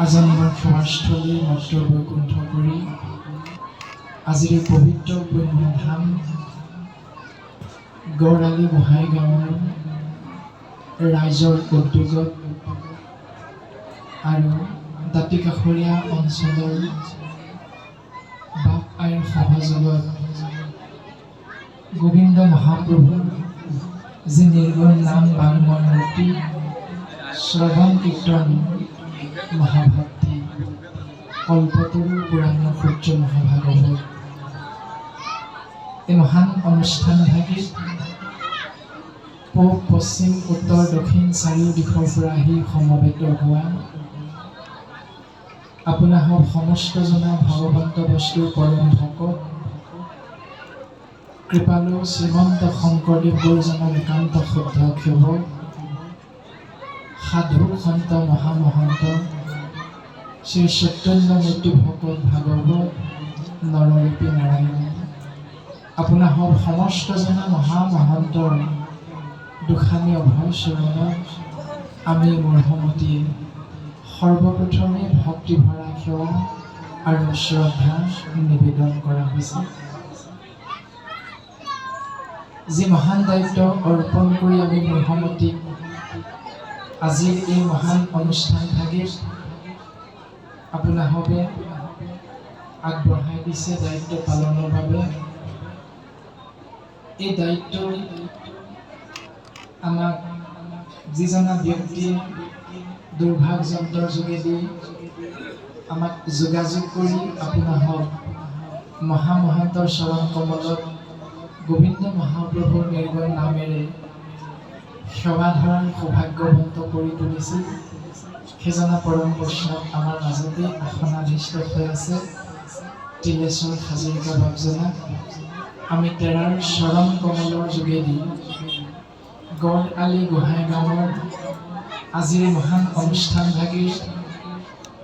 আজানিবাৰ সেৱাস্থলী মত্ৰ বৈকুণ্ঠ কৰি আজিৰ এই পবিত্ৰ পুণ্যধাম গড়আলি গোহাঁই গাঁৱৰ ৰাইজৰ উদ্যোগত আৰু দাঁতিকাষৰীয়া অঞ্চলৰ বাপ আইৰ সহযোগত গোবিন্দ মহাপ্ৰভুৰ যি নিৰ্গুণ নাম বাংময় মূৰ্তি শ্ৰৱণ কীৰ্তন মহাভক্তি কল্পতৰু পুৰাণ সূৰ্য মহাভাগৱত এই মহান অনুষ্ঠানভাগিত পূব পশ্চিম উত্তৰ দক্ষিণ চাৰিও দিশৰ পৰা আহি সমবেত হোৱা আপোনাসৱ সমস্ত জনা ভগৱন্ত বস্তুৰ পৰম ভকত কৃপালু শ্ৰীমন্ত শংকৰদেৱ গুৰুজনৰ একান্ত শুদ্ধ সেৱক সাধু সন্ত মহামহন্ত শ্ৰী চৈতন্যমূৰ্তি ভকত ভাগৱত নৰৰূপী নাৰায়ণ আপোনাসৱ সমস্ত জনা মহামহন্তৰ দুখানি অভয় চৰণত আমি মূৰ্হমতীয়ে সৰ্বপ্ৰথমে ভক্তিভৰা সেৱা আৰু শ্ৰদ্ধা নিবেদন কৰা হৈছে। যি মহান দায়িত্ব অৰ্পণ কৰি আমি মূৰ্হমতীক আজিৰ এই মহান অনুষ্ঠানভাগিত আপোনাসৱে আগবঢ়াই দিছে দায়িত্ব পালনৰ বাবে। এই দায়িত্ব আমাক যিজনা ব্যক্তিয়ে দুৰ্ভাগ যন্ত্ৰৰ যোগেদি আমাক যোগাযোগ কৰি আপোনাসৱ মহামহন্তৰ চৰণ কমলত গোবিন্দ মহাপ্ৰভুৰ নিৰ্গুণ নামেৰে সেৱা ধৰাৰ সৌভাগ্যৱন্ত কৰি তুলিছিল সেইজনা পৰম বৈষ্ণৱ আমাৰ মাজতে আসনাধীষ্ঠ হৈ আছে। তিলেশ্বৰ হাজৰিকা বাপজনা আমি তেৰাৰ চৰণ কমলৰ যোগেদি গড়আলি গোহাঁই গাঁৱৰ আজিৰ মহান অনুষ্ঠানভাগিৰ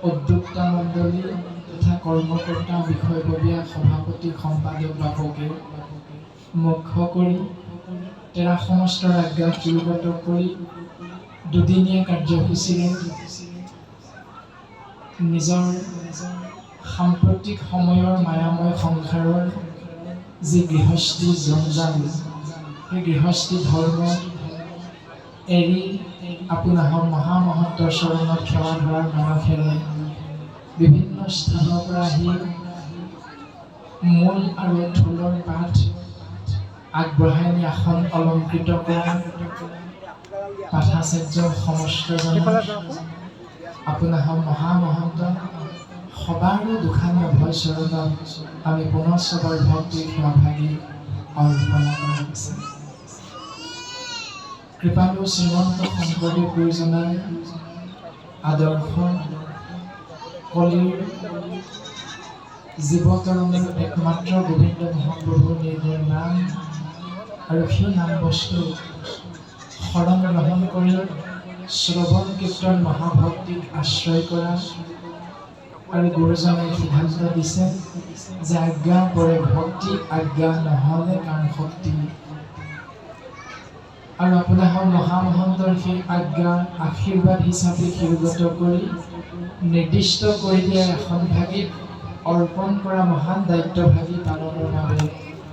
উদ্যোক্তা মণ্ডলী তথা কৰ্মকৰ্তা বিষয়ববীয়া সভাপতি সম্পাদক বাপকে মুখ্য কৰি তেৰা সমস্ত আজ্ঞা শিৰোগত কৰি দুদিনীয়া কাৰ্যসূচীৰে নিজৰ সাম্প্ৰতিক সময়ৰ মায়াময় সংসাৰৰ যি গৃহস্থী জঞ্জাল সেই গৃহস্থী ধৰ্ম এৰি আপোনাসৱ মহামহন্তৰ চৰণত সেৱা ধৰাৰ মানসেৰে বিভিন্ন স্থানৰ পৰা আহি মূল আৰু ঢোলৰ পাঠ আগবঢ়াই নি আসন অলংকৃত কৰা পাঠাচাৰ্য সমস্তজন আপোনাসৱ মহামহন্ত সবাৰো দুখানি অভয় চৰণত আমি পুনৰ চবৰ ভক্তিৰ সেৱাভাগী অৰ্পণা কৰা হৈছে। কৃপালু শ্ৰীমন্ত শংকৰদেৱ গুৰুজনাৰ আদৰ্শ কলিৰ জীৱতৰণৰ একমাত্ৰ গোবিন্দ মহাপ্ৰভুৰ নিৰ্গুণ নাম আৰু সেই নাম বস্তু শৰণ গ্ৰহণ কৰি শ্ৰৱণ কীৰ্তন মহাভক্তিক আশ্ৰয় কৰা আৰু গুৰুজনাই সিদ্ধান্ত দিছে যে আজ্ঞা পৰে ভক্তি আজ্ঞা নহ'লে কাম শক্তি আৰু আপোনাসৱ মহামহন্তৰ সেই আজ্ঞা আশীৰ্বাদ হিচাপে শিৰোগত কৰি নিৰ্দিষ্ট কৰি দিয়া আসনভাগিত অৰ্পণ কৰা মহান দায়িত্বভাগী পালনৰ বাবে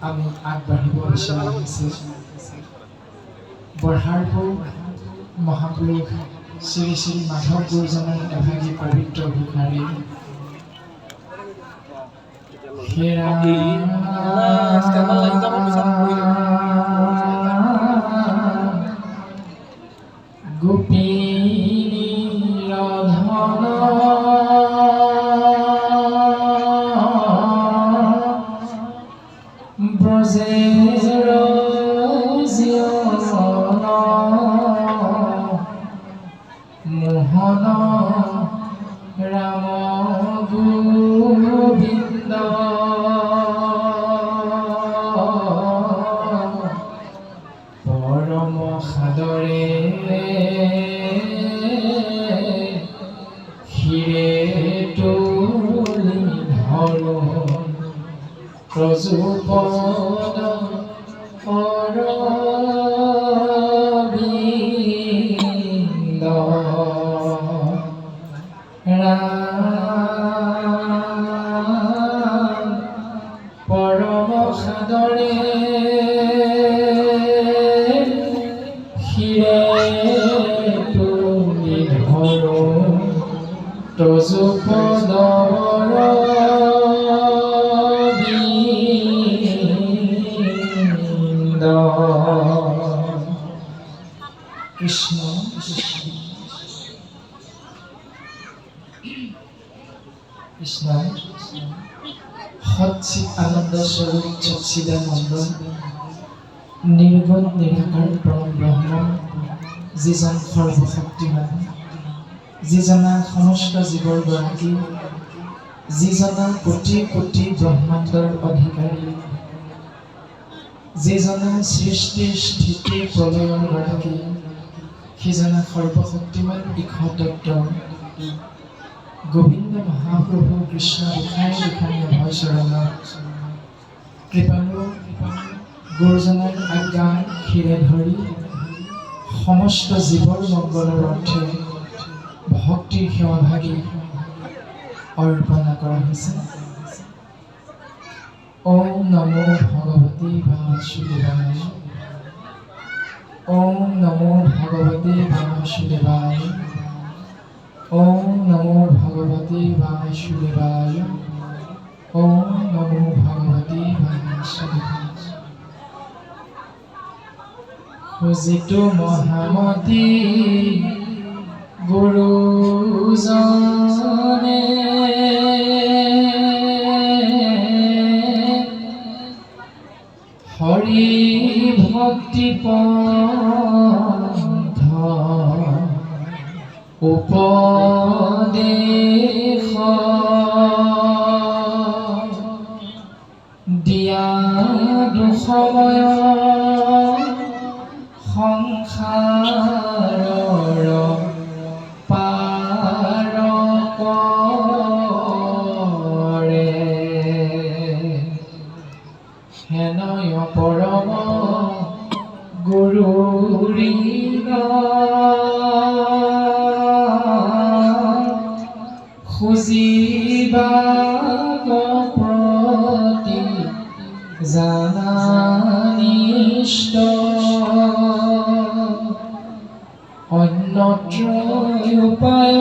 আমি আগবাঢ়িব বিচৰা হৈছে। বৰহাৰপুৰ মহাপুৰুষ শ্ৰী শ্ৰী মাধৱ গুৰুজনাৰ এভাগী পবিত্ৰ ঘোষাৰে গোপিনী ৰধন ব্ৰজেৰ জীয়ন মোহন ৰাম গোবিন্দ পৰম সাদৰে শিৰে তুলি ধৰো প্ৰজোপন অৰবিন্দ ৰাম পৰম সাদৰে শিৰে তুলি ধৰো তজুপদৰ বিন্দ। কৃষ্ণ কৃষ্ণ সচ্চিত আনন্দ স্বৰূপ সচ্চিদানন্দ নিৰ্গুণ নিৰাকাৰ পৰম ব্ৰহ্ম, যিজন সৰ্বশক্তিমান, যিজনা সমস্ত জীৱৰ গৰাকী, যিজনা কোটি কোটি ব্ৰহ্মাণ্ডৰ অধিকাৰী, যিজনা সৃষ্টি স্থিতি প্ৰলয়ৰ গৰাকী, সিজনা সৰ্বশক্তিমান ইক্ষতত্ত্ব গোবিন্দ মহাপ্ৰভু কৃষ্ণ গোসাঁই গোসাঁই অভয় চৰণত কৃপালু গুৰুজনাৰ আজ্ঞা শিৰে ধৰি সমস্ত জীৱৰ মংগলৰ অৰ্থে ভক্তিৰ সেৱাভাগী অৰ্পণা কৰা হৈছে। ওম নমো ভগৱতী বাসুদেৱায়, ওম নমো ভগৱতী বাসুদেৱায়, ওম নমো ভগৱতী বাসুদেৱায়, ওম নমো ভগৱতী বাসুদেৱায়। খুজিতো মহামতী গুৰুজনে হৰি ভক্তি পন্থ উপদেশ দিয়া দুসময় সংসাৰৰ পাৰ কৰে হেনয় পৰম গুৰুঋণ খুজিবা প্ৰতি জানানিষ্ট অন্যত্ৰ উপায়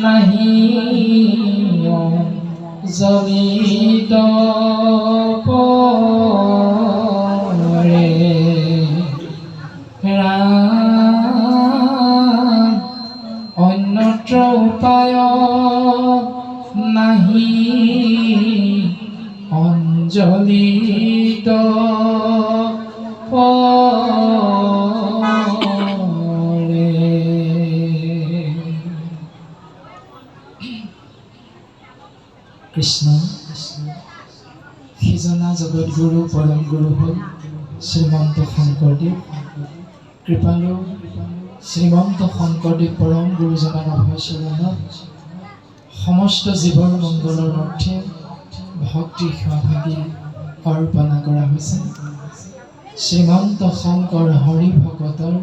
নাহি জনিত পৰে ৰাম অন্যত্ৰ উপায় নাহি অঞ্জলিত পৰে। কৃষ্ণ সিজনা জগতগুৰু পৰম গুৰু হ'ল শ্ৰীমন্ত শংকৰদেৱ। কৃপালু শ্ৰীমন্ত শংকৰদেৱ পৰম গুৰুজনাৰ অভয় চৰণত সমস্ত জীৱৰ মংগলৰ অৰ্থে ভক্তিৰ সেৱাভাগী অৰ্পণা কৰা হৈছে। শ্ৰীমন্ত শংকৰ হৰি ভকতৰ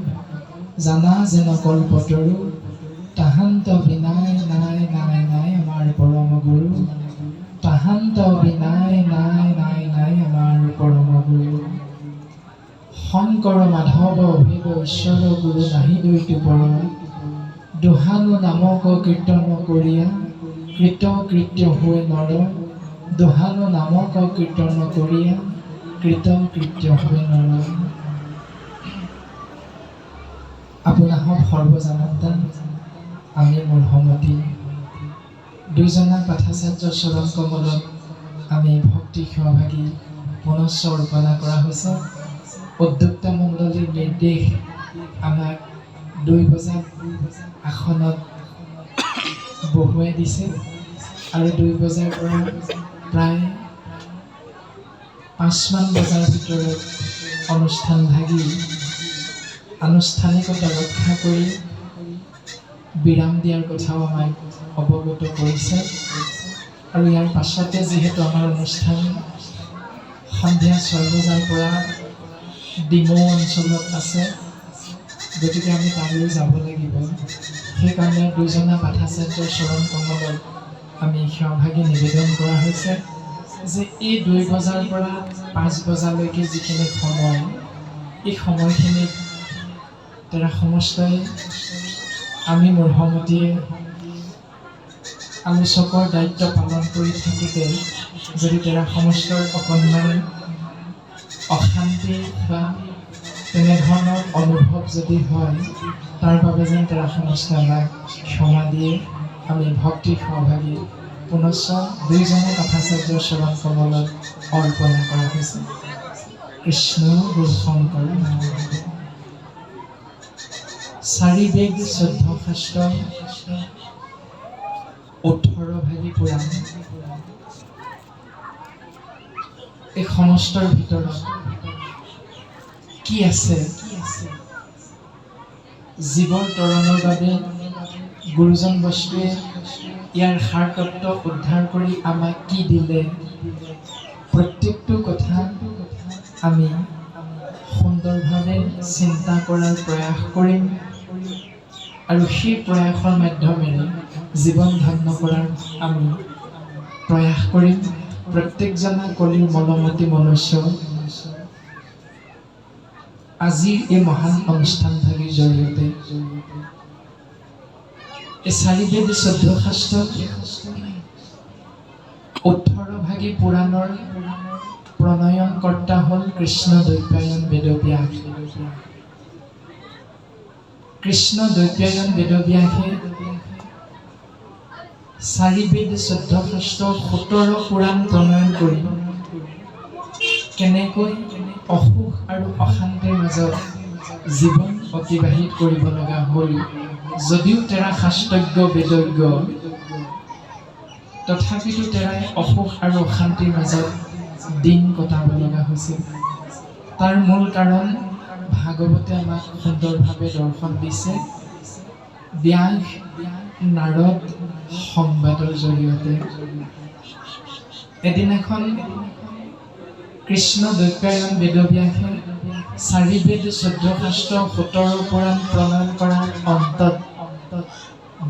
জানা যেন কল্পতৰু তাহান্ত বিনাই নাই নাই নাই আমাৰ পৰম গুৰু, তাহান্ত বিনাই নাই নাই নাই আমাৰ পৰম গুৰু। শংকৰ মাধৱ অভিব ঈশ্বৰ গুৰু নাহি দুইটি পৰ, দোহানো নামক কীৰ্তন কৰিয়া কৃত কৃত্য হৈ নৰ, দোহানো নামক কীৰ্তন কৰিয়া কৃত কৃত্য হৈ নৰ। আপোনাসৱ সৰ্বজানতা আমি মোৰ সমতি দুইজনা পাঠাচাৰ্য চৰণ কমলত আমি ভক্তি সেৱাভাগী পুনশ্চ অৰ্পণা কৰা হৈছে। উদ্যোক্তা মণ্ডলীৰ নিৰ্দেশ আমাক 2 বজাত আসনত বহুৱাই দিছে আৰু 2 বজাৰ পৰা প্ৰায় 5 মান বজাৰ ভিতৰত অনুষ্ঠানভাগী আনুষ্ঠানিকতা ৰক্ষা কৰি বিৰাম দিয়াৰ কথাও আমাক অৱগত কৰিছে। আৰু ইয়াৰ পাছতে যিহেতু আমাৰ অনুষ্ঠান সন্ধিয়া 6 বজাৰ পৰা ডিমৌ অঞ্চলত আছে, গতিকে আমি তালৈ যাব লাগিব। সেইকাৰণে দুজনা পাঠাচাৰ্যৰ চৰণ কমলত আমি সেৱাভাগী নিবেদন কৰা হৈছে যে এই 2 বজাৰ পৰা 5 বজালৈকে যিখিনি সময়, এই সময়খিনিত তেৰা সমস্তই আমি মূৰ্হমতীয়ে আলোচকৰ দায়িত্ব পালন কৰি থাকোঁতে যদি তেৰা সমস্তৰ অকণমান অশান্তি বা তেনেধৰণৰ অনুভৱ যদি হয়, তাৰ বাবে যেন তেৰা সমস্তই আমাক ক্ষমা দিয়ে। আমি ভক্তি সহভাগী পুনশ্চ দুইজনে কথাচাৰ্যৰ চৰণ কমলত অৰ্পণ কৰা হৈছে। কৃষ্ণ গুৰু শংকৰ নাম। 4 বেদ 14 শাস্ত্ৰ 18 ভাগী পুৰাণ, এই সমস্তৰ ভিতৰত কি আছে? জীৱৰ তৰণৰ বাবে গুৰুজন বস্তুৱে ইয়াৰ সাৰ তত্ত্ব উদ্ধাৰ কৰি আমাক কি দিলে, প্ৰত্যেকটো কথা আমি সুন্দৰভাৱে চিন্তা কৰাৰ প্ৰয়াস কৰিম আৰু সেই প্ৰয়াসৰ মাধ্যমেৰে জীৱন ধন্য কৰাৰ আমি প্ৰয়াস কৰিম। প্ৰত্যেকজনা কলিৰ মলমতী মনুষ্য আজিৰ এই মহান অনুষ্ঠানভাগীৰ জৰিয়তে এই 4 বেদ 14 শাস্ত্ৰ 18 ভাগী পুৰাণৰ প্ৰণয়ন কৰ্তা হ'ল কৃষ্ণ দ্বৈপায়ন বেদব্যাস। কৃষ্ণ দ্বৈপায়ন বেদব্যাসে 4 বেদ 14 শাস্ত্ৰ 17 পুৰাণ প্ৰণয়ন কৰি কেনেকৈ অসুখ আৰু অশান্তিৰ মাজত জীৱন অতিবাহিত কৰিব লগা হ'ল, যদিও তেৰা শাস্ত্ৰজ্ঞ বেদজ্ঞ, তথাপিতো তেৰাই অসুখ আৰু অশান্তিৰ মাজত দিন কটাব লগা হৈছিল। তাৰ মূল কাৰণ ভাগৱতে আমাক সুন্দৰভাৱে দৰ্শন দিছে ব্যাস নাৰদ সংবাদৰ জৰিয়তে। এদিনাখন কৃষ্ণ দ্বৈপায়ন বেদব্যাসে 4 বেদ 14 শাস্ত্ৰ 17 পুৰাণ প্ৰণয়ন কৰাৰ অন্তত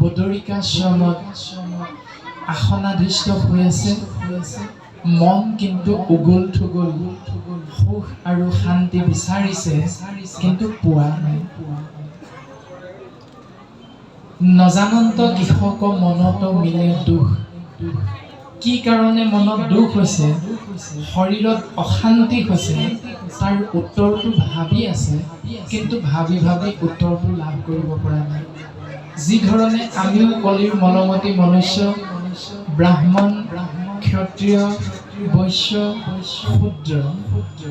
বদৰিকাশ্ৰমত আসনাধিষ্ঠ হৈ আছে। মন কিন্তু উগুল থুগুল, সুখ আৰু শান্তি বিচাৰিছে কিন্তু পোৱা নাই। নজানন্ত কৃষক মনত মিলে দুখ। কি কাৰণে মনত দুখ হৈছে, শৰীৰত অশান্তি হৈছে, তাৰ উত্তৰটো ভাবি আছে কিন্তু ভাবি ভাবি উত্তৰটো লাভ কৰিব পৰা নাই। যি ধৰণে আমিও কলিৰ মলমতী মনুষ্য, ব্ৰাহ্মণ, ক্ষত্ৰিয়, বৈশ্য, শূদ্ৰ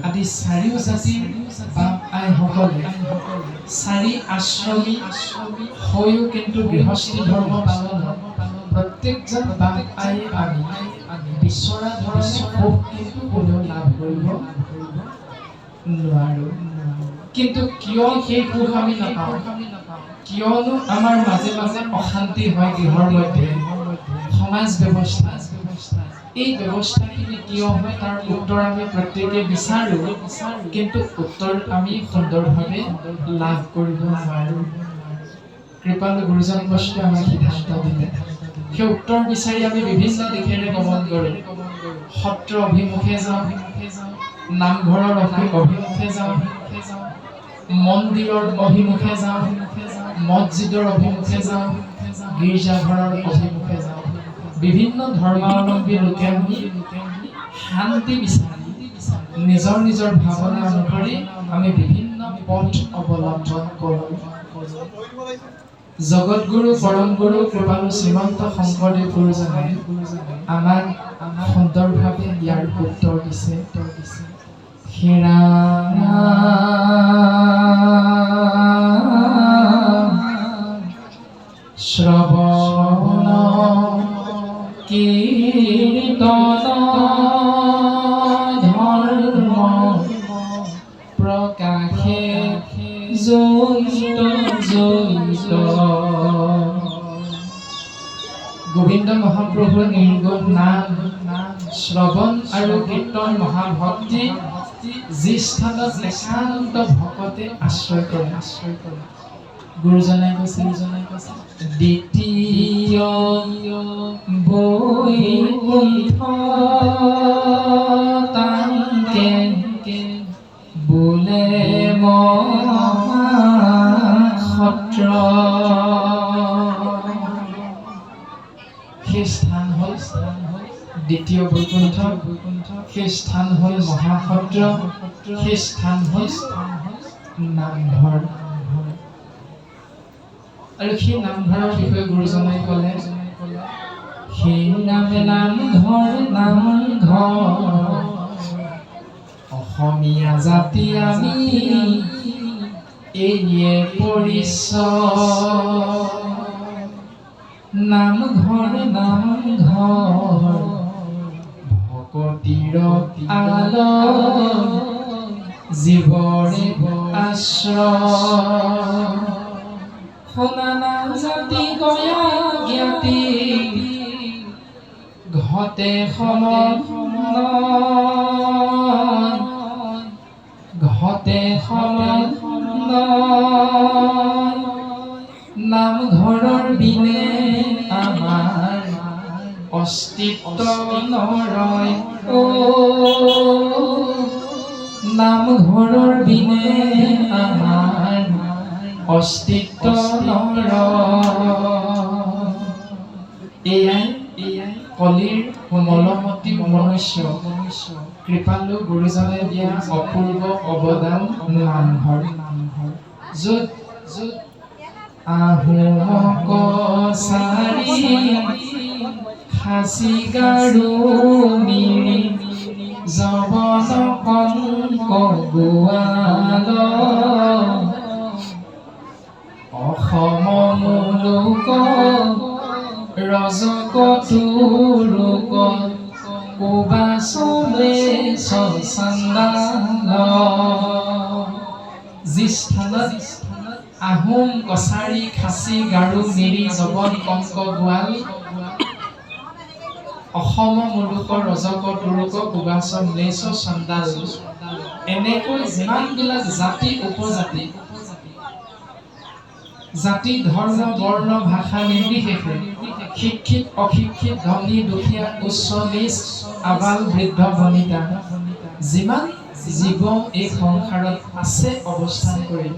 আদি 4 জাতিৰ বাপ আইসকলে 4 আশ্ৰমী হৈও কিন্তু গৃহস্থী ধৰ্ম পালনত প্ৰত্যেকজন বাপ আই আমি বিচৰা ধৰণে সুখ কিন্তু কোনেও লাভ কৰিব নোৱাৰোঁ। কিন্তু কিয় সেই সুখ আমি নাপাওঁ? কিয়নো আমাৰ মাজে মাজে অশান্তি হয় গৃহৰ মধ্যে, সমাজ ব্যৱস্থা, এই ব্যৱস্থাখিনি কিয় হয় তাৰ উত্তৰ আমি প্ৰত্যেকে বিচাৰোঁ, কিন্তু উত্তৰ আমি সুন্দৰভাৱে লাভ কৰিব নোৱাৰোঁ। কৃপালু গুৰুজন বস্তুৱে আমাক সিদ্ধান্ত দিলে, সেই উত্তৰ বিচাৰি আমি বিভিন্ন দিশেৰে গমন কৰোঁ। সত্ৰ অভিমুখে যাওঁ, নামঘৰৰ অভিমুখে যাওঁ, মন্দিৰৰ অভিমুখে যাওঁ, মছজিদৰ অভিমুখে যাওঁ, গীৰ্জাঘৰৰ অভিমুখে যাওঁ। বিভিন্ন ধৰ্মাৱলম্বী লোকে আমি শান্তি বিচাৰি নিজৰ নিজৰ ভাৱনা অনুসৰি আমি বিভিন্ন পথ অৱলম্বন কৰোঁ। জগতগুৰু পৰম গুৰু কৃপালু শ্ৰীমন্ত শংকৰদেৱ গুৰুজনাই আমাক সুন্দৰভাৱে ইয়াৰ উত্তৰ দিছে। হেৰা শ্ৰৱণ কীৰ্তন ধৰ্ম প্ৰকাশে জয়িত জয়িত। গোবিন্দ মহাপ্ৰভুৰ নিৰ্গুণ নাম শ্ৰৱণ আৰু কীৰ্তন মহাভক্তি যি স্থানত একান্ত ভকতে আশ্ৰয় কৰে, গুৰুজনাই কৈছে দ্বিতীয় বৈকুণ্ঠ তাংকে বোলে মহাক্ষত্ৰ। সেই স্থান হ'ল দ্বিতীয় বৈকুণ্ঠ, সেই স্থান হ'ল মহাক্ষত্ৰ, সেই স্থান হ'ল নামঘৰ। আৰু সেই নামঘৰৰ বিষয়ে গুৰুজনাই ক'লে সেই নামে নামঘৰ অসমীয়া জাতি আমি এয়ে পৰিচয়। নামঘৰ ভকতিৰ আলয় জীৱৰে আশ্ৰয়। শুনা নাজাতি গয়া জ্ঞাতি ঘটে সময় নামঘৰৰ বিনে আমাৰ অস্তিত্ব নৰয়। নামঘৰৰ বিনে আমাৰ অস্তিত্ব নৰয়। এয়াই কলিৰ মলমতি মনুষ্য কৃপালু গুৰুজনে দিয়া অপূৰ্ব অৱদান নামঘৰ। য'ত আহোম কছাৰী খাচী গাৰো মিৰি যৱন কংক গোৱাল অসম মুলুক ৰজক তুৰুক কুবাচলে চান্দাল। যি স্থানত আহোম কছাৰী খাচী গাৰো মিৰি যৱন কংক গোৱাল অসম মুলুকৰ ৰজক তুৰুক কুবাচ ম্লেচ্ছ চান্দাল এনেকৈ যিমানবিলাক জাতি উপজাতি জাতি ধৰ্ম বৰ্ণ ভাষা নিৰ্বিশেষে শিক্ষিত অশিক্ষিত ধনী দুখীয়া উচ্চ নীচ আবাল বৃদ্ধ বনিতা যিমান জীৱ এই সংসাৰত আছে অৱস্থান কৰি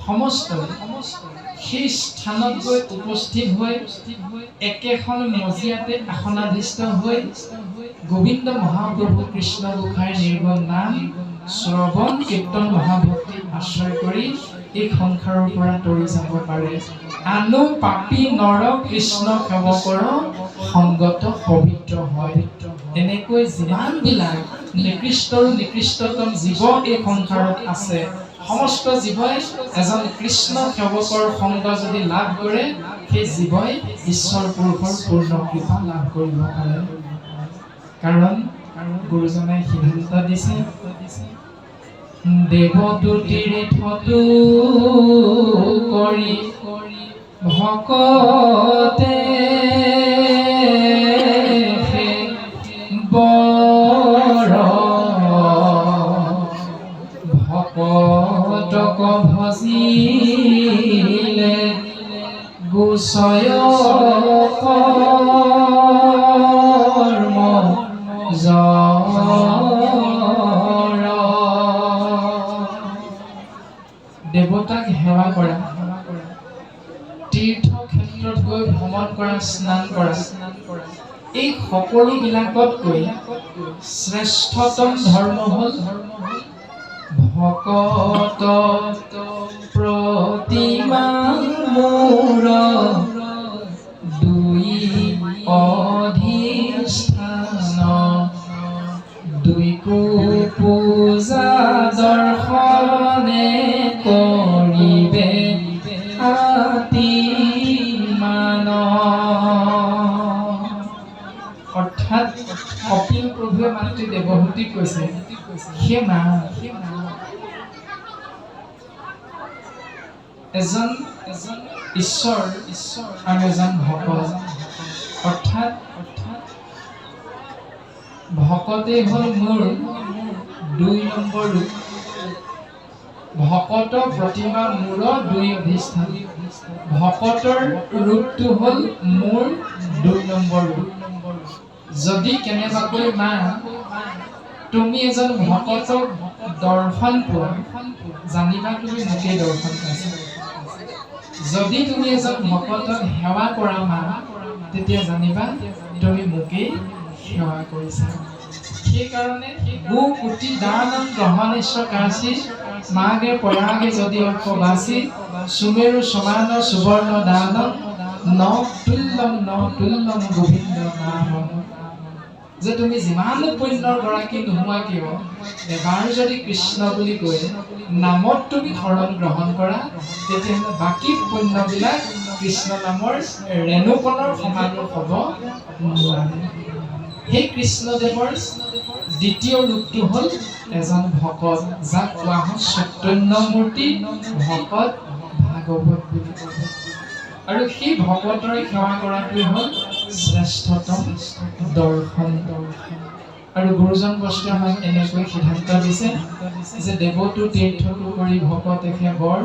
সমস্ত সেই স্থানত গৈ উপস্থিত হৈ একেখন মজিয়াতে আসনাধিষ্ঠ হৈ গোবিন্দ মহাপ্ৰভু কৃষ্ণ গোসাঁইৰ নিৰ্মল নাম শ্ৰৱণ কীৰ্তন মহাভক্তি আশ্ৰয় কৰি এই সংসাৰৰ পৰা তৰি যাব পাৰে। আনো পাপী নৰ কৃষ্ণ সেৱকৰ সংগত পবিত্ৰ হয়। এনেকৈ যিমানবিলাক নিকৃষ্টৰ নিকৃষ্টতম জীৱ এই সংসাৰত আছে সমস্ত জীৱই এজন কৃষ্ণ সেৱকৰ সংগ যদি লাভ কৰে সেই জীৱই ঈশ্বৰ পুৰুষৰ পূৰ্ণ কৃপা লাভ কৰিব পাৰে। কাৰণ গুৰুজনাই সিদ্ধান্ত দিছে দেৱদূতিৰে থতু কৰি ভকতে বৰ ভকতক ভজিলে গোচয় কৰ্ম দেৱতাক সেৱা কৰা, তীৰ্থ ক্ষেত্ৰত গৈ ভ্ৰমণ কৰা, স্নান কৰা, এই সকলোবিলাকতকৈ শ্ৰেষ্ঠতম ধৰ্ম হ'ল ভকত প্ৰতিমা মোৰ দুই অধিষ্ঠান দুই পূজা দৰ্শনে কৰিবে আতি মান। অৰ্থাৎ কপিল প্ৰভুৱে মাতৃ দেৱহূতিক কৈছে হে মা এজন ঈশ্বৰ আৰু এজন ভকত অৰ্থাৎ ভকতেই হ'ল মোৰ দুই নম্বৰ ৰূপ ভকত প্ৰতিমা মূৰ দুই অধিষ্ঠান। ভকতৰ ৰূপটো হ'ল মোৰ ২ নম্বৰ ৰূপ। যদি কেনেবাকৈ মা তুমি এজন ভকতক দৰ্শন পোৱা, জানিবা তুমি মোকেই দৰ্শন পাইছা। যদি তুমি এজন ভকতক সেৱা কৰা মা, তেতিয়া জানিবা তুমি মোকেই সেৱা কৰিছা। সেইকাৰণে গো কোটি দানম গ্ৰহণেশ্ব কাশী মাগে পৰাগে যদি অপবাসী সুমেৰু সমান সুবৰ্ণ দানম ন তুল্যম গোবিন্দ নাম। যে তুমি যিমান পুণ্যৰ গৰাকী নোহোৱা কিয়, এবাৰ যদি কৃষ্ণ বুলি কৈ নামত তুমি শৰণ গ্ৰহণ কৰা, তেতিয়াহ'লে বাকী পুণ্যবিলাক কৃষ্ণ নামৰ ৰেণুকণৰ সমানো হ'ব নোৱাৰে। সেই কৃষ্ণদেৱৰ দ্বিতীয় ৰূপটো হ'ল এজন ভকত, যাক কোৱা হয় চৈতন্যমূৰ্তি ভকত ভাগৱত বুলি। আৰু সেই ভকতৰ সেৱা কৰাটোৱে হ'ল শ্ৰেষ্ঠতম দৰ্শন। আৰু গুৰুজন বৈষ্ণৱে আমাক এনেকৈ সিদ্ধান্ত দিছে যে দেৱতো তীৰ্থটো কৰি ভকতেহে বৰ,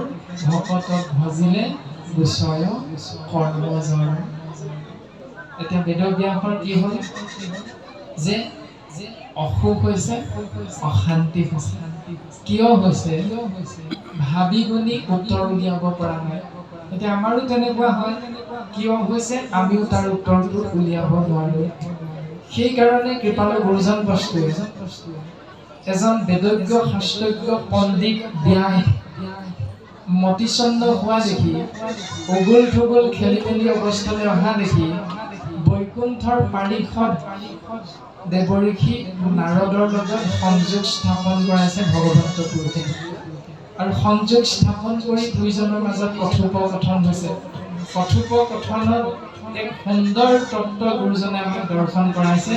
ভকতক ভজিলে গুচয় কৰ্মজৰ। এতিয়া বেদব্যাসৰ কি হ'ল যে অসুখ হৈছে, অশান্তি হৈছে। কিয় হৈছে ভাবি গুণি উত্তৰ উলিয়াব পৰা নাই। এতিয়া আমাৰো তেনেকুৱা হয়, কিয় হৈছে আমিও তাৰ উত্তৰটো উলিয়াব নোৱাৰো। সেইকাৰণে কৃপালু গুৰুজন বৈষ্ণৱে এজন বেদজ্ঞ শাস্ত্ৰজ্ঞ পণ্ডিত ব্যাস মতিচন্দ হোৱা দেখি, উগুল থুগুল খেলি মেলি অৱস্থালৈ অহা দেখি বৈকুণ্ঠৰ পাৰিষদ দেৱঋষি নাৰদৰ লগত সংযোগ স্থাপন কৰাইছে ভগৱন্ত পুৰুষে। আৰু সংযোগ স্থাপন কৰি দুইজনৰ মাজত কথোপকথন হৈছে। কথোপকথনত এক সুন্দৰ তত্ত্ব গুৰুজনে আমাক দৰ্শন কৰাইছে।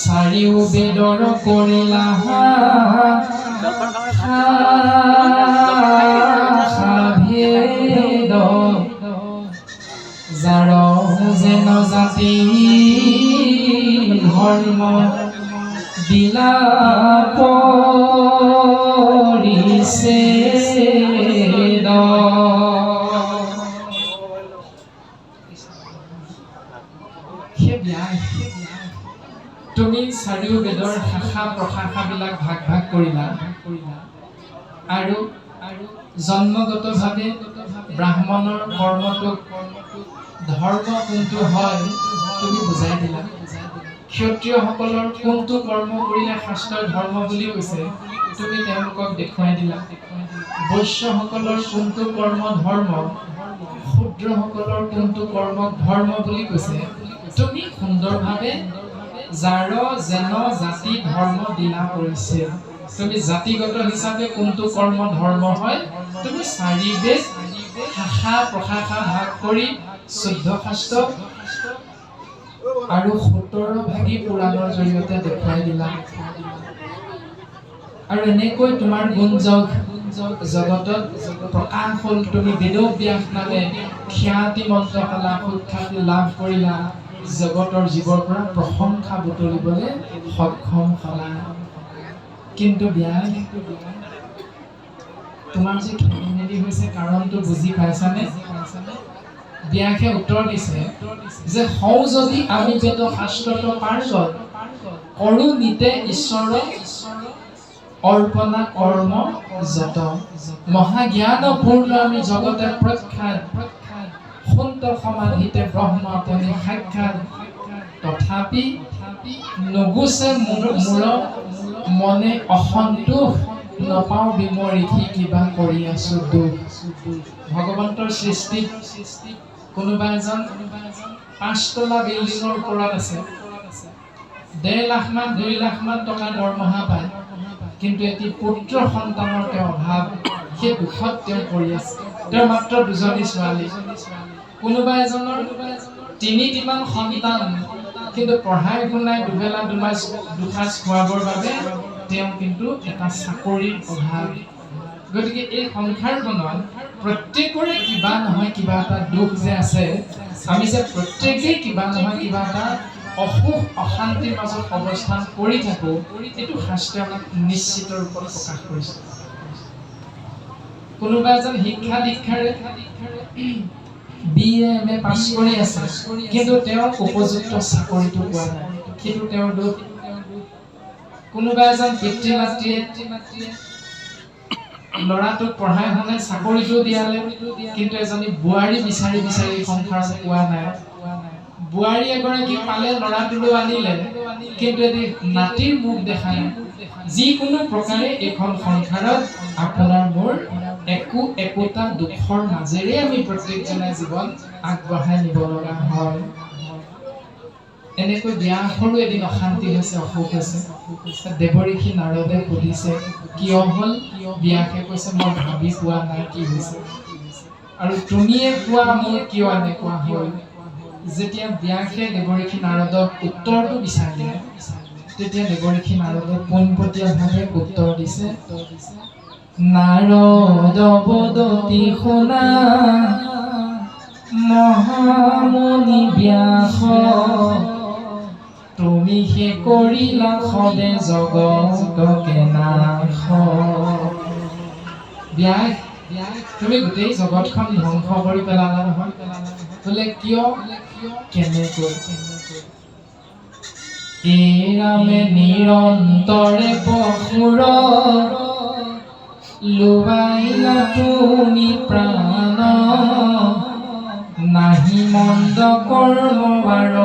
চাৰিও বেদৰ কৰিলা ভেদ, যাৰ যেন জাতি ধৰ্ম দিলা পৰিছে। তুমি চাৰিও বেদৰ শাখা প্ৰশাখাবিলাক ভাগ ভাগ কৰিলা আৰু জন্মগতভাৱে ব্ৰাহ্মণৰ কৰ্মটোক ধৰ্ম কোনটো হয় তুমি বুজাই দিলা। ক্ষত্ৰিয়সকলৰ কোনটো কৰ্ম কৰিলে শাস্ত্ৰৰ ধৰ্ম বুলি কৈছে তুমি তেওঁলোকক দেখুৱাই দিলা। বৈশ্যসকলৰ কোনটো কৰ্ম ধৰ্ম, শূদ্ৰসকলৰ কোনটো কৰ্ম ধৰ্ম বুলি কৈছে তুমি সুন্দৰভাৱে যাৰ যেন জাতি ধৰ্ম দিলা কৰিছে। তুমি জাতিগত হিচাপে কোনটো কৰ্ম ধৰ্ম হয় তুমি চাৰি বেদ শাখা প্ৰশাখা ভাগ কৰি 14 শাস্ত্ৰ আৰু 17 ভাগী পুৰাণৰ জৰিয়তে দেখুৱাই দিলা। আৰু এনেকৈ তোমাৰ গুণ জগতত প্ৰকাশ হ'ল। তুমি বেদব্যাস নামে খ্যাতি মন্ত্ৰশালা সুখ্যাতি লাভ কৰিলা, জগতৰ জীৱৰ পৰা প্ৰশংসা বুটলিবলৈ সক্ষম হ'লা। কিন্তু ব্যাস তোমাৰ যে খেলি মেলি হৈছে কাৰণটো বুজি পাইছানে? ব্যাসে উত্তৰ দিছে যে হওঁ যদি আমি বেদ শাস্ত্ৰত পাৰ্গত, কৰো নিতে ঈশ্বৰ অৰ্পণা কৰ্ম যত, মহাজ্ঞান পূৰ্ণ আমি জগতে প্ৰখ্যাত, সন্ত সমাধিতে ব্ৰহ্ম আপুনি সাক্ষাৎ, তথাপি নুগুছে মোৰ মনে অসন্তোষ, নপাওঁ বিমৰিধি কিবা কৰি আছো দুখ। ভগৱন্তৰ সৃষ্টিত কোনোবা এজন 5 তলা বিল্ডিঙৰ ওপৰত আছে, 1.5 লাখ মান 2 লাখ মান টকা দৰমহা পায়, কিন্তু এটি পুত্ৰ সন্তানৰ তেওঁ অভাৱ, সেই দুখত তেওঁ কৰি আছে। তেওঁ মাত্ৰ 2জনী ছোৱালী। কোনোবা এজনৰ 3টিমান সন্তান, কিন্তু পঢ়াই শুনাই দুবেলা দুসাঁজ খোৱাবৰ বাবে তেওঁ কিন্তু এটা চাকৰিৰ অভাৱ। গতিকে এই সংসাৰখনত প্ৰত্যেকৰে কিবা নহয় কিবা এটা দুখ যে আছে। আমি যে প্ৰত্যেকেই কিবা নহয় কিবা এটা অসুখ অশান্তিৰ মাজত অৱস্থান কৰি থাকো, এইটো শাস্ত্ৰে আমাক নিশ্চিত ৰূপত প্ৰকাশ কৰিছে। কোনোবা এজন শিক্ষা দীক্ষাৰে BA MA পাছ কৰি আছে, কিন্তু তেওঁ উপযুক্ত চাকৰিটো পোৱা নাই, সেইটো তেওঁৰ দুখ। কোনোবা এজন পিতৃ মাতৃয়ে ল'ৰাটোক পঢ়াই শুনাই চাকৰিটো দিয়ালে, কিন্তু এজনী বোৱাৰী বিচাৰি বিচাৰি সংসাৰত পোৱা নাই। বোৱাৰী এগৰাকী পালে, ল'ৰাটোলৈ আনিলে, কিন্তু এটি নাতিৰ মুখ দেখা নাই। যিকোনো প্ৰকাৰে এইখন সংসাৰত আপোনাৰ মোৰ একোটা দুখৰ মাজেৰে আমি প্ৰত্যেকজনে জীৱন আগবঢ়াই নিব লগা হয়। এনেকৈ ব্যাসৰো এদিন অশান্তি হৈছে, অসুখ হৈছে। দেৱঋষি নাৰদে সুধিছে কিয় হ'ল? ব্যাসে কৈছে মই ভাবি পোৱা নাই কি হৈছে, আৰু তুমিয়ে কোৱা মোৰ কিয় এনেকুৱা হ'ল। যেতিয়া ব্যাসে দেৱঋষি নাৰদক উত্তৰটো বিচাৰিলে, তেতিয়া দেৱঋষি নাৰদে পোনপটীয়াভাৱে উত্তৰ দিছে, নাৰদ বদতি শুনা মহামুনি ব্যাস, তুমি হে কৰিলা সদে জগতকে নাশ। ব্যাস, তুমি গোটেই জগতখন ধ্বংস কৰি পেলালা নহয়। বোলে কিয়? কেনেকৈ? ৰামে নিৰন্তৰে পশুৰ লোৱাইলা তুমি প্ৰাণ, নাহি মন্দ কৰ্ম বাৰ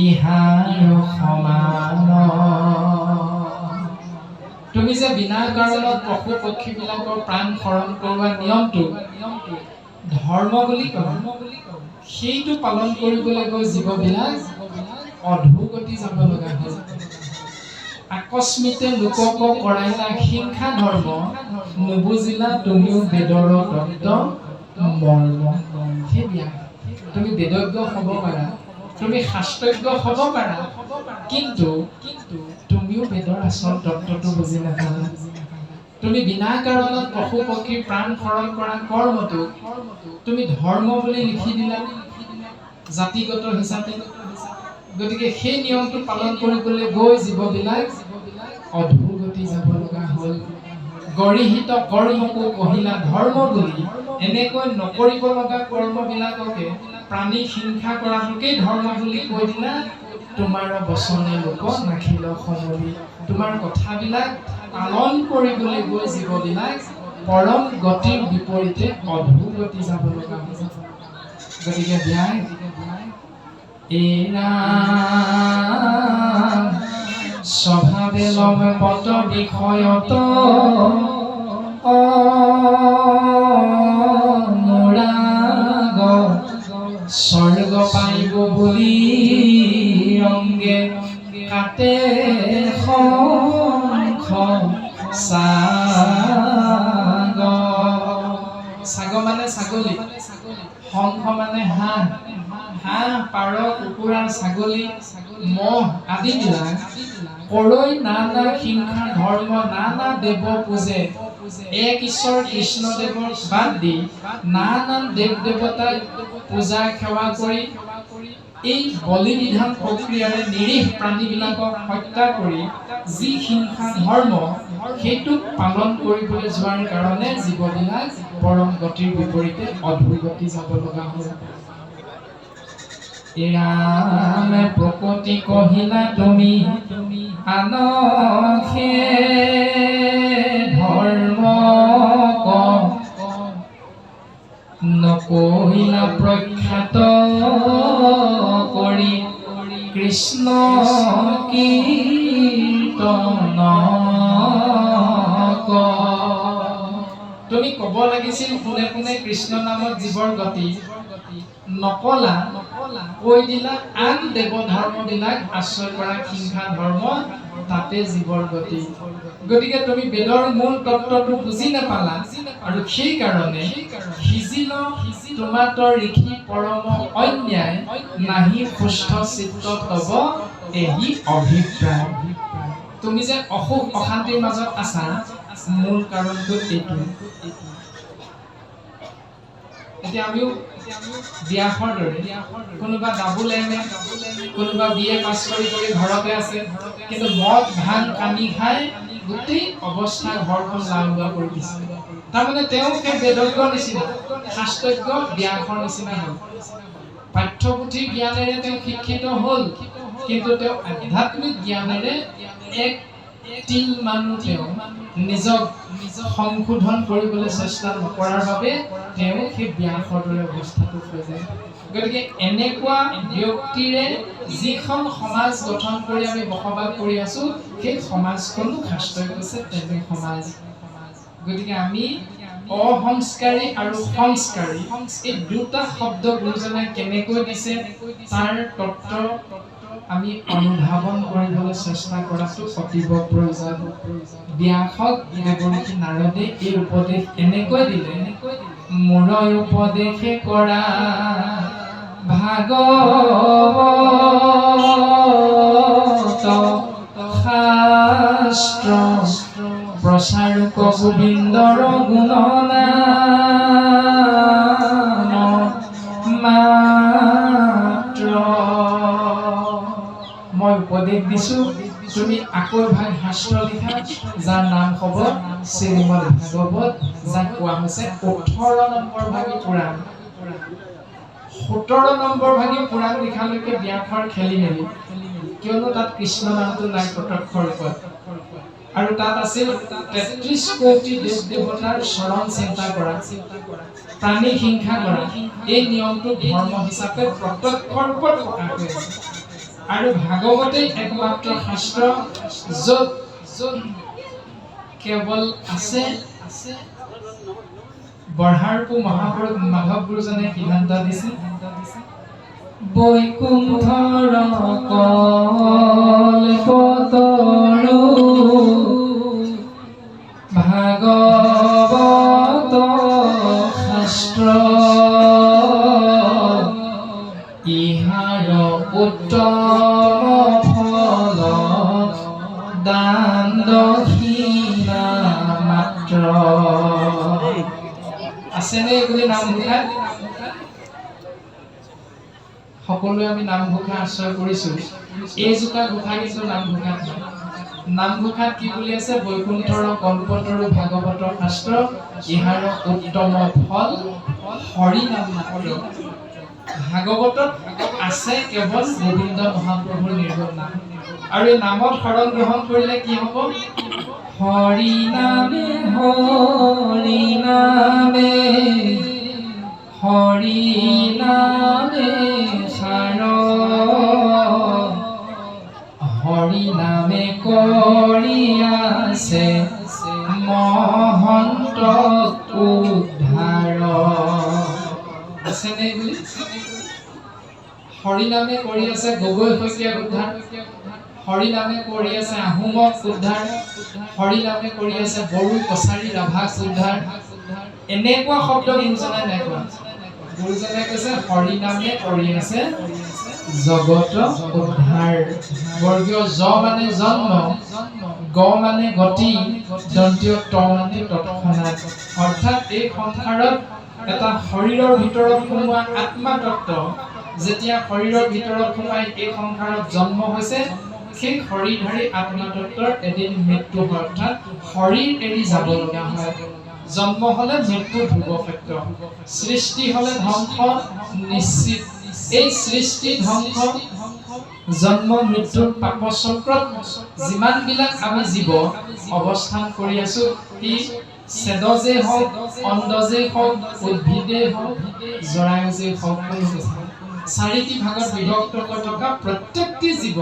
ইহাৰ সমান। তুমি যে বিনা কাৰণত পশু পক্ষী বিলাকৰ প্ৰাণ হৰণ কৰোৱা নিয়মটো ধৰ্ম বুলি কয়, সেইটো পালন কৰিবলৈ গৈ জীৱবিলাক অধোগতি যাব লগা হ'ল। আকস্মিতে লোকক কৰাইলা হিংসা ধৰ্ম, নুবুজিলা তুমিও বেদৰ তত্ত্ব মৰ্ম। সেই ব্যাস, তুমি বেদজ্ঞ হ'ব পাৰা, তুমি শাস্ত্ৰজ্ঞ হ'ব পাৰা, কিন্তু তুমিও বেদৰ আচল তত্ত্বটো বুজি নাপালা। তুমি বিনা কাৰণত পশু পক্ষীৰ প্ৰাণ হৰণ কৰা কৰ্মটো তুমি ধৰ্ম বুলি লিখি দিলা জাতিগত হিচাপে। গতিকে সেই নিয়মটো পালন কৰিবলৈ গৈ জীৱবিলাক অধোগতি যাব লগা হ'ল। গৰিহিত কৰ্মকো কহিলা ধৰ্ম বুলি, এনেকৈ নকৰিব লগা কৰ্মবিলাককে প্ৰাণী হিংসা কৰাটোকেই ধৰ্ম বুলি কৈ দিলা। তোমাৰ বচনে লোক নাখিল সমলি, তোমাৰ কথাবিলাক পালন কৰিবলৈ গৈ জীৱবিলাক পৰম গতিৰ বিপৰীতে অধোগতি যাব লগা হ'ল। গতিকে ব্যাস, স্বভাৱে লম পদ বিষয়ত অনুৰাগ, স্বৰ্গ পাইব বুলি ৰংগে কাটে শংখ চাগ। চাগ মানে ছাগলী, শংখ মানে হাঁহ। হাঁহ, পাৰ, কুকুৰা, ছাগলী, মহ আদিবিলাক কৰৈ নানা হিংসা ধৰ্ম, নানা দেৱ পূজে। এক ঈশ্বৰ কৃষ্ণদেৱক বাদ দি নানা দেৱ দেৱতাক পূজা সেৱা কৰি এই বলি বিধান প্ৰক্ৰিয়াৰে নিৰীহ প্ৰাণীবিলাকক হত্যা কৰি যি হিংসা ধৰ্ম, সেইটোক পালন কৰিবলৈ যোৱাৰ কাৰণে জীৱবিলাক পৰম গতিৰ বিপৰীতে অধোগতি যাব লগা হ'ল। ৰামে প্ৰকৃতি কহিলা তুমি আনহে ধৰ্ম নকহিলা প্ৰখ্যাত কৰি কৃষ্ণ কীৰ্তন। তুমি কব লাগিছিল পোনে পোনে কৃষ্ণ নামত জীৱৰ গতি, নকলা, কৈ দিলা আন দেৱ ধৰ্মবিলাক আশ্ৰয় কৰা হিংসা ধৰ্ম, তাতে জীৱৰ গতি। গতিকে তুমি বেদৰ মূল তত্ত্বটো বুজি নাপালা, আৰু সেইকাৰণে সিজিল তোমাতৰ ঋষি পৰম অন্যায়, নাহি সুস্থ চিত্ত তব এহি অভিপ্ৰায়। তুমি যে অসুখ অশান্তিৰ মাজত আছা, মূল কাৰণটো এইটো। এতিয়া আমিও ব্যাসৰ দৰে কোনোবা ডাবুল MA কোনোবা BA পাছ কৰি ঘৰতে আছে কিন্তু মদ ভাং কানি খাই গোটেই অৱস্থা ঘৰখন লাওলোৱা কৰি দিছে তাৰমানে তেওঁ সেই বেদজ্ঞ নিচিনা শাস্ত্ৰজ্ঞ ব্যাসৰ নিচিনা হ'ল পাঠ্যপুথি জ্ঞানেৰে তেওঁ শিক্ষিত হ'ল কিন্তু তেওঁ আধ্যাত্মিক জ্ঞানেৰে এক তিল মানুহ তেওঁ নিজক সংশোধন কৰিবলৈ চেষ্টা নকৰাৰ বাবে তেওঁ সেই ব্যাসৰ দৰে অৱস্থাটো হৈ যায় গতিকে এনেকুৱা ব্যক্তিৰে যিখন সমাজ গঠন কৰি আমি বসবাস কৰি আছো সেই সমাজখনো শাস্ত্ৰই কৈছে তেনে সমাজ গতিকে আমি অসংস্কাৰী আৰু সংস্কাৰী এই দুটা শব্দ গুৰুজনাই কেনেকৈ দিছে তাৰ তত্ত্ব আমি অনুধাৱন কৰিবলৈ চেষ্টা কৰাটো অতীৱ প্ৰয়োজন ব্যাসক দেৱৰ্ষি নাৰদে এই উপদেশ এনেকৈ দিলে মোৰ উপদেশে কৰা ভাগৱত শাস্ত্ৰ প্ৰচাৰক গোবিন্দৰ গুণনাম মাত্ৰ মই উপদেশ দিছো তুমি আকৌ ভাগ শাস্ত্ৰ লিখা যাৰ নাম হ'ব শ্ৰীমদ ভাগৱত যাক কোৱা হৈছে 18 নম্বৰ ভাগী পুৰাণ 17 নম্বৰ ভাগী পুৰাণ লিখালৈকে ব্যাসৰ খেলি মেলি কিয়নো তাত কৃষ্ণ নামটো নাই প্ৰত্যক্ষ ৰূপত আৰু তাত আছিল 33 কোটি দেৱ দেৱতাৰ শৰণ চিন্তা কৰা প্ৰাণী হিংসা কৰা এই নিয়মটো ধৰ্ম হিচাপে প্ৰত্যক্ষ ৰূপত প্ৰকাশ হৈ আছে আৰু ভাগৱতেই একমাত্ৰ শাস্ত্ৰ য'ত কেৱল আছে বৰহাৰপু মহাপুৰুষ মাধৱ গুৰুজনে সিদ্ধান্ত দিছে বৈকুণ্ঠৰ কল্পতৰু ভাগৱত শাস্ত্ৰ ইহাৰ উত্তম ফল দান দক্ষিণা মাত্ৰ আছেনে বুলি নামঘোষা সকলোৱে আমি নামঘোষা আশ্ৰয় কৰিছো এই জোকা ঘোষা কিন্তু নামঘোষাত কি বুলি আছে বৈকুণ্ঠৰ কল্পতৰু ভাগৱত শাস্ত্ৰ ইহাৰ উত্তম ফল হৰি নাম মাত্ৰ ভাগৱতত আছে কেৱল গোবিন্দ মহাপ্ৰভুৰ নিৰ্গুণ নাম আৰু এই নামত শৰণ গ্ৰহণ কৰিলে কি হ'ব হৰি নামে হৰি নামে হৰি নামে সাৰ হৰি নামে কৰি আছে মহন্ত উদ্ধাৰ আছেনে বুলি হৰি নামে কৰি আছে গগৈ শইকীয়া উদ্ধাৰ হৰি নামে কৰি আছে আহোমক উদ্ধাৰ হৰি নামে কৰি আছে বড়ো কছাৰী ৰাভাক উদ্ধাৰ এনেকুৱা শব্দ গুৰুজনাই নাই কোৱা গুৰুজনাই কৈছে হৰি নামে কৰি আছে জগত উদ্ধাৰ বৰ্গীয় জ মানে জন্ম গ মানে গতি দন্তীয় ত মানে তৎক্ষণাৎ অৰ্থাৎ এই সংসাৰত এটা শৰীৰৰ ভিতৰত সোমোৱা আত্মা তত্ত্ব যেতিয়া শৰীৰৰ ভিতৰত সোমাই এই সংসাৰত জন্ম হৈছে সেই শৰীৰধাৰী আত্মা তত্ত্বৰ এদিন মৃত্যু হয় অৰ্থাৎ শৰীৰ এৰি যাব লগা হয় জন্ম হলে মৃত্যু ধ্ৰুৱ সত্য সৃষ্টি হলে ধ্বংস নিশ্চিত এই সৃষ্টি ধ্বংস জন্ম মৃত্যুৰ পাপচক্ৰত যিমানবিলাক আমি জীৱ অৱস্থান কৰি আছো ই সেদজে হওক অণ্ডজে হওক উদ্ভিদে হওক জৰায়ুজে হওক চাৰিটি ভাগত বিভক্ত হৈ থকা প্ৰত্যেকটি জীৱ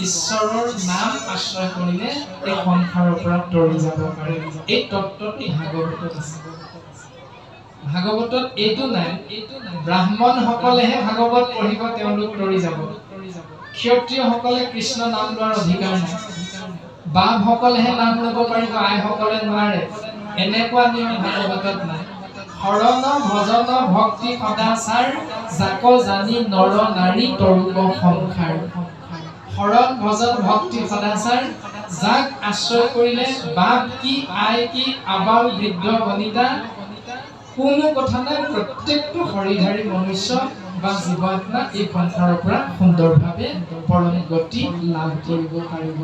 ঈশ্বৰৰ নাম আশ্ৰয় কৰিলে এই সংসাৰৰ পৰা তৰি যাব পাৰে এই তত্ত্বটি ভাগৱতত আছে ভাগৱতত এইটো নাই ব্ৰাহ্মণ সকলেহে ভাগৱত পঢ়িব তেওঁলোক তৰি যাব ক্ষত্ৰিয়সকলে কৃষ্ণ নাম লোৱাৰ অধিকাৰ নাই বাপ সকলেহে নাম ল'ব পাৰিব আই সকলে নোৱাৰে এনেকুৱা নিয়ম ভাগৱতত নাই শৰণ ভজন ভক্তি সদাচাৰ যাক জানি নৰ নাৰী তৰুক সংসাৰ শৰণ ভজন ভক্তি সদাচাৰ যাক আশ্ৰয় কৰিলে বাপ কি আই কি আবাল বৃদ্ধ বনিতা কোনো কথা নাই, প্ৰত্যেকটো শৰীৰধাৰী মনুষ্য বা জীৱাত্মা এই সংসাৰৰ পৰা সুন্দৰভাৱে পৰম গতি লাভ কৰিব পাৰিব।